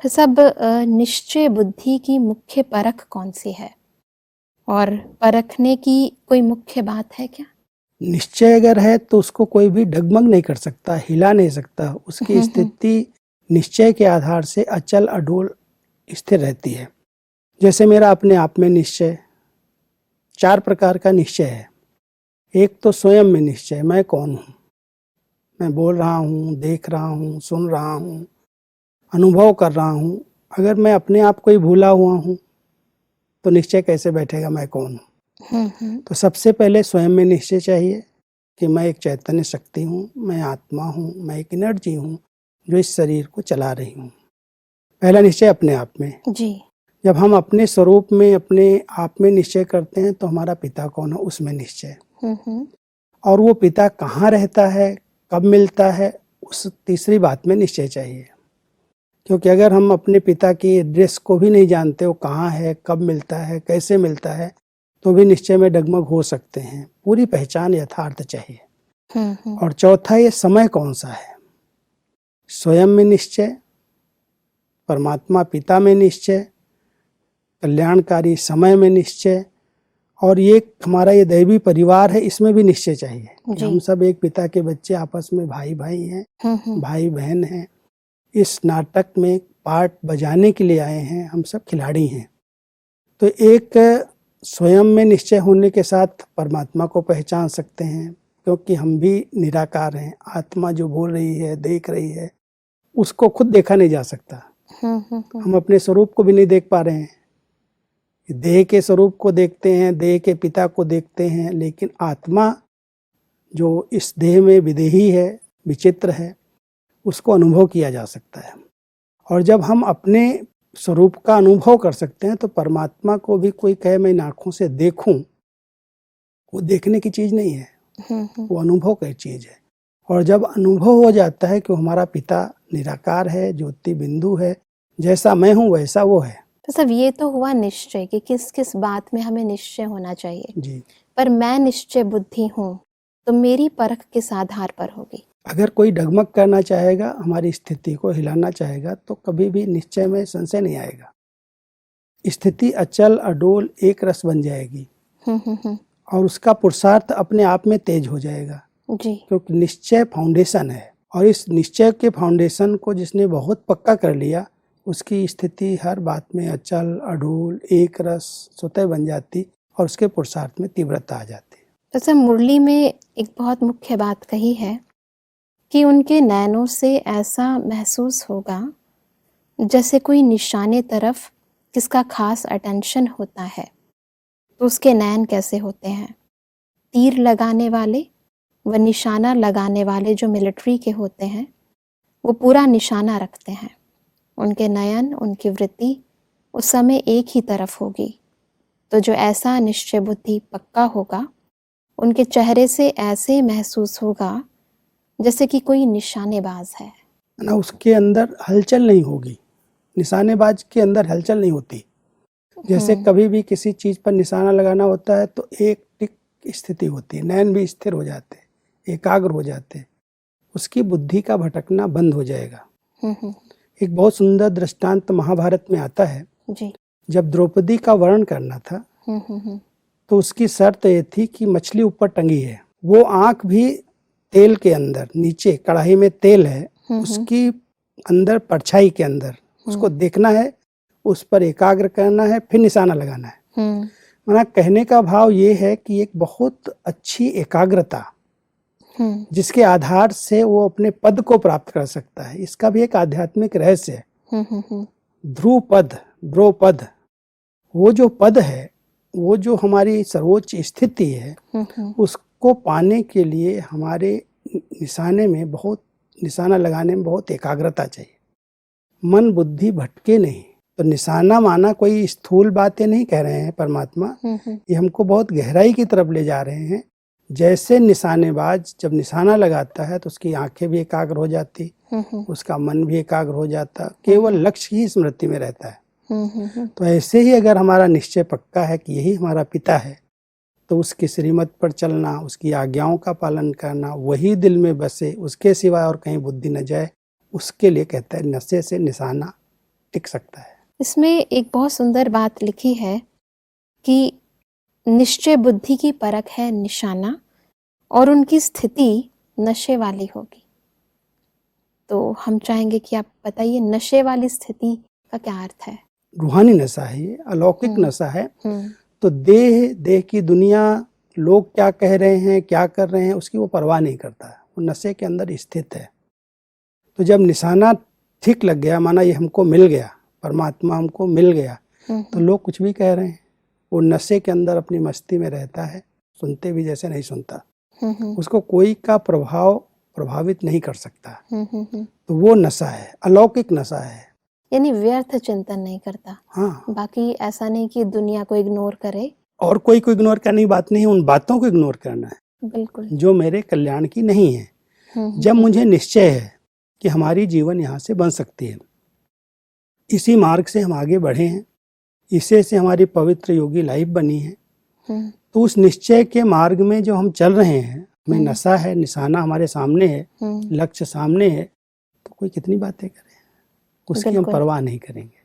Doctor साहब, निश्चय बुद्धि की मुख्य परख कौन सी है और परखने की कोई मुख्य बात है क्या? निश्चय अगर है तो उसको कोई भी डगमग नहीं कर सकता, हिला नहीं सकता। उसकी स्थिति निश्चय के आधार से अचल अडोल स्थिर रहती है। जैसे मेरा अपने आप में निश्चय, 4 प्रकार का निश्चय है। एक तो स्वयं में निश्चय, मैं कौन हूँ, मैं बोल रहा हूँ, देख रहा हूँ, सुन रहा हूँ, अनुभव कर रहा हूँ। अगर मैं अपने आप को ही भूला हुआ हूँ तो निश्चय कैसे बैठेगा मैं कौन हूँ। तो सबसे पहले स्वयं में निश्चय चाहिए कि मैं एक चैतन्य शक्ति हूँ, मैं आत्मा हूँ, मैं एक एनर्जी हूँ जो इस शरीर को चला रही हूँ। पहला निश्चय अपने आप में। जी। जब हम अपने स्वरूप में, अपने आप में निश्चय करते हैं तो हमारा पिता कौन है उसमें निश्चय। और वो पिता कहाँ रहता है, कब मिलता है, उस तीसरी बात में निश्चय चाहिए। क्योंकि अगर हम अपने पिता की एड्रेस को भी नहीं जानते, वो कहाँ है, कब मिलता है, कैसे मिलता है, तो भी निश्चय में डगमग हो सकते हैं। पूरी पहचान यथार्थ चाहिए। और चौथा, ये समय कौन सा है। स्वयं में निश्चय, परमात्मा पिता में निश्चय, कल्याणकारी समय में निश्चय, और ये हमारा ये दैवी परिवार है, इसमें भी निश्चय चाहिए कि हम सब एक पिता के बच्चे, आपस में भाई भाई हैं, भाई बहन हैं, इस नाटक में पार्ट बजाने के लिए आए हैं, हम सब खिलाड़ी हैं। तो एक स्वयं में निश्चय होने के साथ परमात्मा को पहचान सकते हैं, क्योंकि हम भी निराकार हैं। आत्मा जो बोल रही है, देख रही है, उसको खुद देखा नहीं जा सकता। हम अपने स्वरूप को भी नहीं देख पा रहे हैं। देह के स्वरूप को देखते हैं, देह के पिता को देखते हैं, लेकिन आत्मा जो इस देह में विदेही है, विचित्र है, उसको अनुभव किया जा सकता है। और जब हम अपने स्वरूप का अनुभव कर सकते हैं तो परमात्मा को भी कोई कहे मैं इन आँखों से देखूं, वो देखने की चीज़ नहीं है, वो अनुभव की चीज़ है। और जब अनुभव हो जाता है कि हमारा पिता निराकार है, ज्योति बिंदु है, जैसा मैं हूँ वैसा वो है। तो सब ये तो हुआ निश्चय कि किस किस बात में हमें निश्चय होना चाहिए। जी। पर मैं निश्चय बुद्धि हूँ तो मेरी परख किस आधार पर होगी? अगर कोई डगमग करना चाहेगा, हमारी स्थिति को हिलाना चाहेगा, तो कभी भी निश्चय में संशय नहीं आएगा। स्थिति अचल अडोल एक रस बन जाएगी और उसका पुरुषार्थ अपने आप में तेज हो जाएगा। जी। क्योंकि निश्चय फाउंडेशन है, और इस निश्चय के फाउंडेशन को जिसने बहुत पक्का कर लिया, उसकी स्थिति हर बात में अचल अडोल एक रस स्वतः बन जाती और उसके पुरुषार्थ में तीव्रता आ जाती। जैसे मुरली में एक बहुत मुख्य बात कही है कि उनके नैनों से ऐसा महसूस होगा जैसे कोई निशाने तरफ किसका खास अटेंशन होता है। तो उसके नैन कैसे होते हैं? तीर लगाने वाले व निशाना लगाने वाले जो मिलिट्री के होते हैं, वो पूरा निशाना रखते हैं। उनके नयन, उनकी वृत्ति उस समय एक ही तरफ होगी। तो जो ऐसा निश्चय बुद्धि पक्का होगा, उनके चेहरे से ऐसे महसूस होगा जैसे कि कोई निशानेबाज है ना, उसके अंदर हलचल नहीं होगी। निशानेबाज के अंदर हलचल नहीं होती। जैसे कभी भी किसी चीज पर निशाना लगाना होता है तो एक टिक स्थिति होती है, नैन भी स्थिर हो जाते, एकाग्र हो जाते, उसकी बुद्धि का भटकना बंद हो जाएगा। एक बहुत सुंदर दृष्टांत महाभारत में आता है। जी। जब द्रौपदी का वर्ण करना था तो उसकी शर्त ये थी कि मछली ऊपर टंगी है, वो आंख भी तेल के अंदर, नीचे कढ़ाई में तेल है, उसकी अंदर परछाई के अंदर उसको देखना है, उस पर एकाग्र करना है, फिर निशाना लगाना है। माना कहने का भाव ये है कि एक बहुत अच्छी एकाग्रता जिसके आधार से वो अपने पद को प्राप्त कर सकता है। इसका भी एक आध्यात्मिक रहस्य है। ध्रुव पद, ब्रो पद, वो जो पद है, वो जो हमारी सर्वोच्च स्थिति है, उसको पाने के लिए हमारे निशाने में बहुत, निशाना लगाने में बहुत एकाग्रता चाहिए। मन बुद्धि भटके नहीं। तो निशाना माना कोई स्थूल बातें नहीं कह रहे हैं परमात्मा, ये हमको बहुत गहराई की तरफ ले जा रहे हैं। जैसे निशानेबाज जब निशाना लगाता है तो उसकी आंखें भी एकाग्र हो जाती, उसका मन भी एकाग्र हो जाता, केवल लक्ष्य ही स्मृति में रहता है। तो ऐसे ही अगर हमारा निश्चय पक्का है कि यही हमारा पिता है, तो उसकी श्रीमत पर चलना, उसकी आज्ञाओं का पालन करना, वही दिल में बसे, उसके सिवाय और कहीं बुद्धि न जाए, उसके लिए कहता है नशे से निशाना टिक सकता है। इसमें एक बहुत सुंदर बात लिखी है कि निश्चय बुद्धि की परख है निशाना और उनकी स्थिति नशे वाली होगी। तो हम चाहेंगे कि आप बताइए नशे वाली स्थिति का क्या अर्थ है? रूहानी नशा है, ये अलौकिक नशा है। हम्म, तो देह की दुनिया, लोग क्या कह रहे हैं, क्या कर रहे हैं, उसकी वो परवाह नहीं करता है, वो नशे के अंदर स्थित है। तो जब निशाना ठीक लग गया, माना ये हमको मिल गया, परमात्मा हमको मिल गया, तो लोग कुछ भी कह रहे हैं, वो नशे के अंदर अपनी मस्ती में रहता है, सुनते भी जैसे नहीं सुनता, उसको कोई का प्रभाव प्रभावित नहीं कर सकता। तो वो नशा है, अलौकिक नशा है, यानी व्यर्थ चिंतन नहीं करता। हाँ, बाकी ऐसा नहीं कि दुनिया को इग्नोर करे, और कोई को इग्नोर करने की बात नहीं, उन बातों को इग्नोर करना है बिल्कुल, जो मेरे कल्याण की नहीं है। जब मुझे निश्चय है कि हमारी जीवन यहाँ से बन सकती है, इसी मार्ग से हम आगे बढ़े हैं, इसे से हमारी पवित्र योगी लाइफ बनी है, तो उस निश्चय के मार्ग में जो हम चल रहे हैं, हमें नशा है, निशाना हमारे सामने है, लक्ष्य सामने है, तो कोई कितनी बातें करे, उसकी हम परवाह नहीं करेंगे।